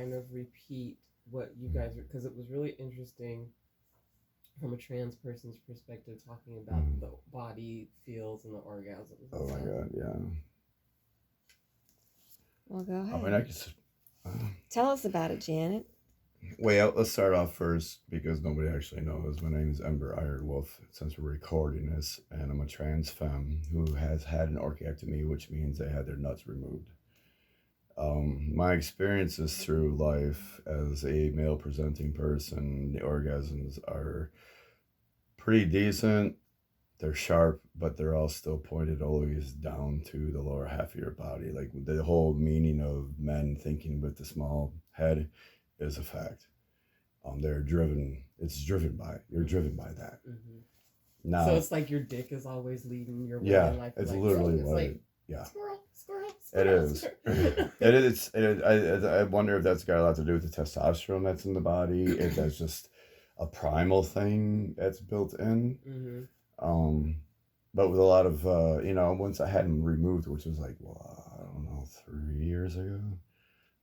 kind of repeat what you guys were, because it was really interesting from a trans person's perspective, talking about the body feels and the orgasms. Oh my God, yeah. Well, go ahead. I mean, I could. Tell us about it, Janet. Well, let's start off first because nobody actually knows. My name is Ember Ironwolf, since we're recording this, and I'm a trans femme who has had an orchiectomy, which means they had their nuts removed. My experiences through life as a male presenting person, the orgasms are pretty decent. They're sharp, but they're all still pointed always down to the lower half of your body. Like the whole meaning of men thinking with the small head is a fact. They're driven. You're driven by that. Mm-hmm. Now, so it's like your dick is always leading your way. Yeah, in life. it's like, literally it's like yeah. Squirrel. It is. It is. I wonder if that's got a lot to do with the testosterone that's in the body. If that's just a primal thing that's built in. Mm-hmm. But with a lot of once I had them removed, which was like, well, I don't know, 3 years ago,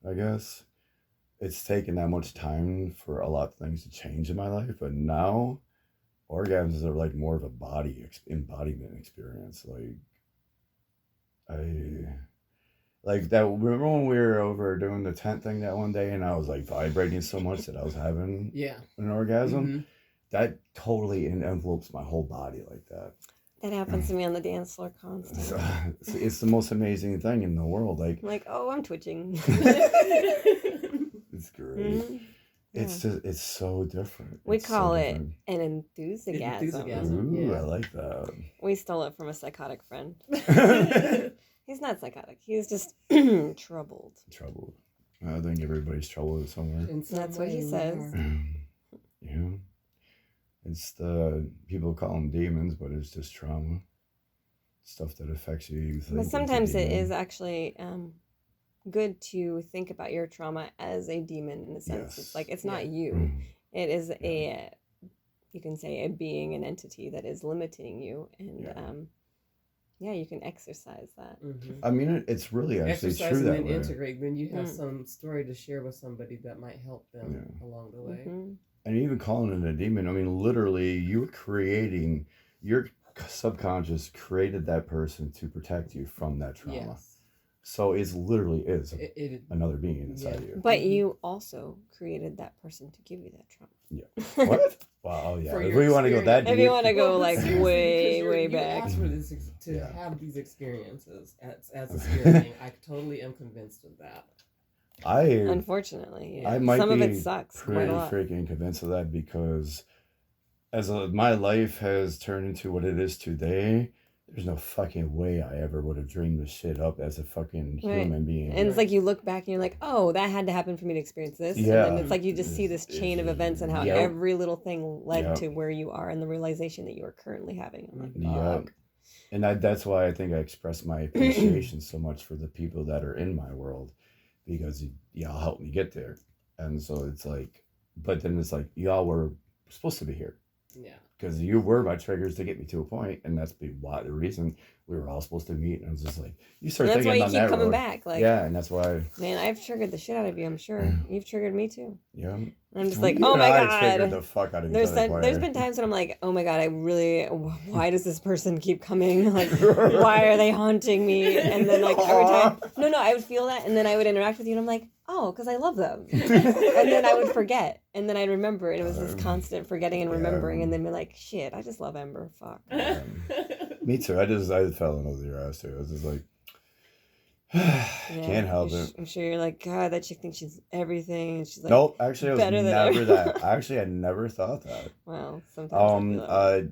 I guess. It's taken that much time for a lot of things to change in my life, but now orgasms are like more of a body embodiment experience. Like that. Remember when we were over doing the tent thing that one day, and I was like vibrating so much that I was having an orgasm? Mm-hmm. That totally envelopes my whole body like that. That happens to me on the dance floor constantly. It's the most amazing thing in the world. Like, oh, I'm twitching. It's great. Mm-hmm. It's so different. We call it an enthusiasm. Ooh, I like that. We stole it from a psychotic friend. He's not psychotic. He's just troubled. Troubled. I think everybody's troubled somewhere. That's what he says. Yeah. It's the people call them demons, but it's just trauma. Stuff that affects you. But sometimes it is actually good to think about your trauma as a demon in a sense. Yes. It's like it's not you. Mm. It is you can say a being, an entity that is limiting you, and you can exercise that. Mm-hmm. I mean, it's really actually exercise true that and way. Integrate. Then you have some story to share with somebody that might help them along the way. Mm-hmm. And even calling it a demon, I mean, literally, your subconscious created that person to protect you from that trauma. Yes. So it literally is another being inside you. But you also created that person to give you that trauma. Yeah. What? Wow. Yeah. If we want to go that deep. If you want to go way back. You asked for this to have these experiences as a spirit being. I totally am convinced of that. Unfortunately, I might some be of it sucks. Pretty freaking convinced of that because my life has turned into what it is today. There's no fucking way I ever would have dreamed this shit up as a fucking human being. And it's like you look back and you're like, oh, that had to happen for me to experience this. Yeah. And then it's like you just see this chain of events and how every little thing led to where you are and the realization that you are currently having. I'm like, fuck. And that's why I think I express my appreciation so much for the people that are in my world, because y'all helped me get there. And so it's like, but then it's like, y'all were supposed to be here. Yeah. Because you were my triggers to get me to a point, and that's the reason we were all supposed to meet. And I was just like, you start thinking about that. That's why you keep coming back. Like, yeah, and that's why. Man, I've triggered the shit out of you. I'm sure you've triggered me too. Yeah. And I'm just like, oh my god. I triggered the fuck out of there's been times when I'm like, oh my god, why does this person keep coming? Like, why are they haunting me? And then like every time, no, I would feel that, and then I would interact with you, and I'm like, oh, because I love them. And then I would forget, and then I'd remember, and it was this constant forgetting and remembering, and then be like, shit, I just love Ember. Fuck. Me too. I fell in love with your ass too. I was just like, can't help it. I'm sure you're like, God, that chick thinks she's everything, and she's like, nope. Actually, I was never that. Actually, I never thought that. Well, sometimes.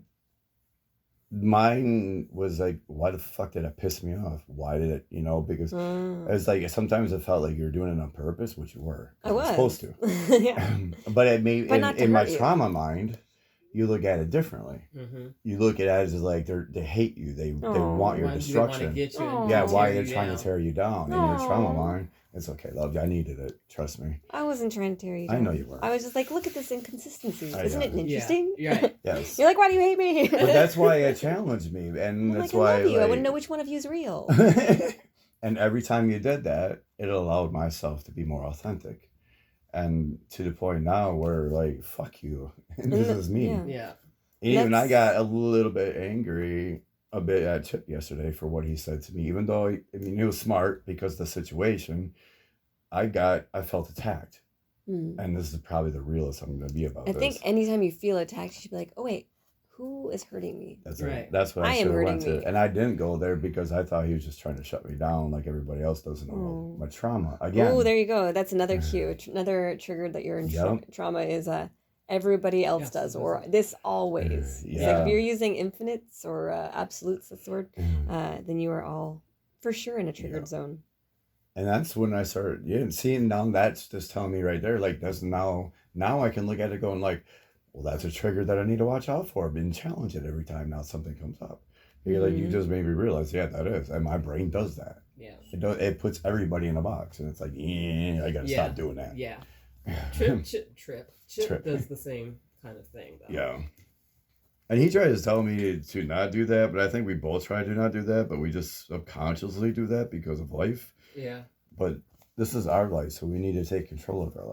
Mine was like, why the fuck did it piss me off? Why did it, because it's like, sometimes it felt like you were doing it on purpose, which you were. I was. Supposed to. Yeah. But it made, in my trauma mind, you look at it differently. Mm-hmm. You look at it as like they hate you. They want your destruction. Why they're trying to tear you down. In your trauma mind, it's okay, love you. I needed it. Trust me. I wasn't trying to tear you down. I know you were. I was just like, look at this inconsistency. Isn't it interesting? Yeah. Yes. You're like, why do you hate me? But that's why it challenged me, and that's why I love you. I wouldn't know which one of you is real. And every time you did that, it allowed myself to be more authentic. And to the point now where like, fuck you. This is me. Yeah. Yeah. And even I That's- got a little bit angry a bit at Chip yesterday for what he said to me, even though I mean he was smart because of the situation. I felt attacked. Mm. And this is probably the realest I'm gonna be about I this. think anytime you feel attacked, you should be like, oh wait, who is hurting me? That's Right. right. That's what I I am should have went hurting to. me. And I didn't go there because I thought he was just trying to shut me down like everybody else does in Oh. my trauma. Again. Oh, there you go. That's another cue. Another trigger that you're in Yep. trauma is everybody else Yes, does, it or does. this always. It's like Yeah. if you're using infinites or absolutes, that's the word, Mm. then you are all for sure in a triggered Yeah. zone. And that's when I started seeing now that's just telling me right there, like that's now I can look at it going like, well, that's a trigger that I need to watch out for and challenge it every time now something comes up. You're like, you Mhm. just made me realize, yeah, that is. And my brain does that. Yeah. It puts everybody in a box and it's like, I gotta Yeah. stop doing that. Yeah. Chip Trip. does the same kind of thing though. Yeah. And he tried to tell me to not do that, but I think we both try to not do that, but we just subconsciously do that because of life. Yeah. But this is our life, so we need to take control of our life.